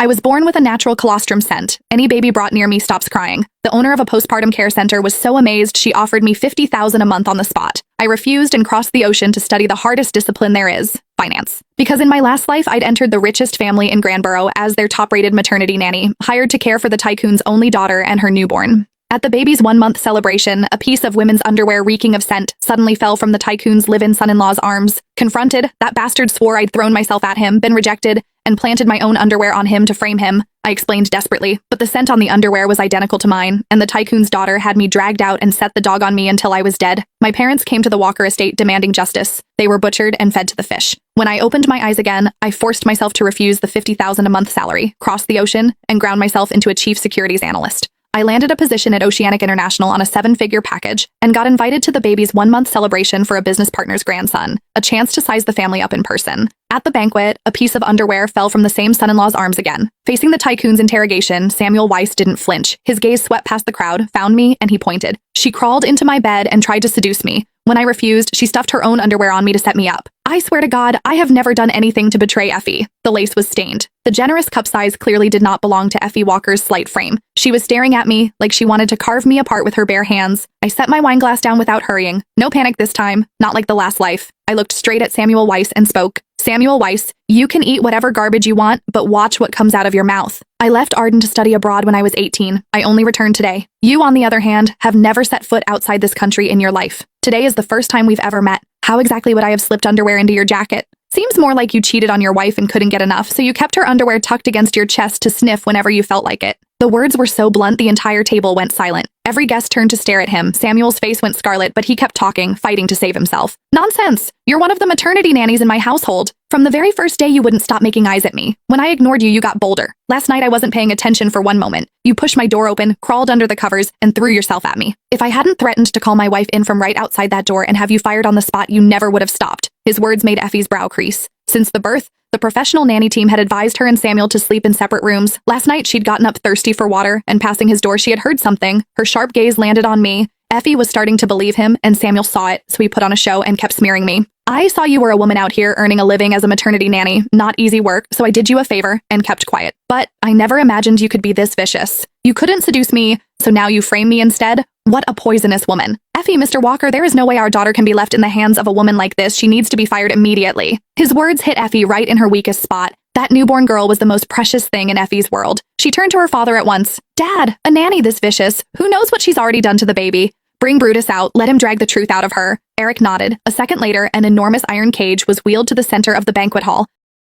I was born with a natural colostrum scent. Any baby brought near me stops crying. The owner of a postpartum care center was so amazed she offered me $50,000 a month on the spot. I refused and crossed the ocean to study the hardest discipline there is, finance. Because in my last life, I'd entered the richest family in Granboro as their top-rated maternity nanny, hired to care for the tycoon's only daughter and her newborn. At the baby's 1-month celebration, a piece of women's underwear reeking of scent suddenly fell from the tycoon's live-in son-in-law's arms. Confronted, that bastard swore I'd thrown myself at him, been rejected, and planted my own underwear on him to frame him. I explained desperately, but the scent on the underwear was identical to mine, and the tycoon's daughter had me dragged out and set the dog on me until I was dead. My parents came to the Walker estate demanding justice. They were butchered and fed to the fish. When I opened my eyes again, I forced myself to refuse the $50,000 a month salary, crossed the ocean, and ground myself into a chief securities analyst. I landed a position at Oceanic International on a 7-figure package and got invited to the baby's 1-month celebration for a business partner's grandson, a chance to size the family up in person. At the banquet, a piece of underwear fell from the same son-in-law's arms again. Facing the tycoon's interrogation, Samuel Weiss didn't flinch. His gaze swept past the crowd, found me, and he pointed. She crawled into my bed and tried to seduce me. When I refused, she stuffed her own underwear on me to set me up. I swear to God, I have never done anything to betray Effie. The lace was stained. The generous cup size clearly did not belong to Effie Walker's slight frame. She was staring at me like she wanted to carve me apart with her bare hands. I set my wine glass down without hurrying. No panic this time, not like the last life. I looked straight at Samuel Weiss and spoke. Samuel Weiss, you can eat whatever garbage you want, but watch what comes out of your mouth. I left Arden to study abroad when I was 18. I only returned today. You, on the other hand, have never set foot outside this country in your life. Today is the first time we've ever met. How exactly would I have slipped underwear into your jacket? Seems more like you cheated on your wife and couldn't get enough, so you kept her underwear tucked against your chest to sniff whenever you felt like it. The words were so blunt the entire table went silent. Every guest turned to stare at him. Samuel's face went scarlet, but he kept talking, fighting to save himself. Nonsense! You're one of the maternity nannies in my household. From the very first day, you wouldn't stop making eyes at me. When I ignored you, you got bolder. Last night, I wasn't paying attention for one moment. You pushed my door open, crawled under the covers, and threw yourself at me. If I hadn't threatened to call my wife in from right outside that door and have you fired on the spot, you never would have stopped. His words made Effie's brow crease. Since the birth, the professional nanny team had advised her and Samuel to sleep in separate rooms. Last night, she'd gotten up thirsty for water, and passing his door, she had heard something. Her sharp gaze landed on me. Effie was starting to believe him, and Samuel saw it, so he put on a show and kept smearing me. I saw you were a woman out here earning a living as a maternity nanny, not easy work, so I did you a favor and kept quiet. But I never imagined you could be this vicious. You couldn't seduce me, so now you frame me instead? What a poisonous woman. Effie, Mr. Walker, there is no way our daughter can be left in the hands of a woman like this. She needs to be fired immediately. His words hit Effie right in her weakest spot. That newborn girl was the most precious thing in Effie's world. She turned to her father at once. Dad, a nanny this vicious. Who knows what she's already done to the baby? Bring Brutus out, let him drag the truth out of her. Eric nodded. A second later, an enormous iron cage was wheeled to the center of the banquet hall.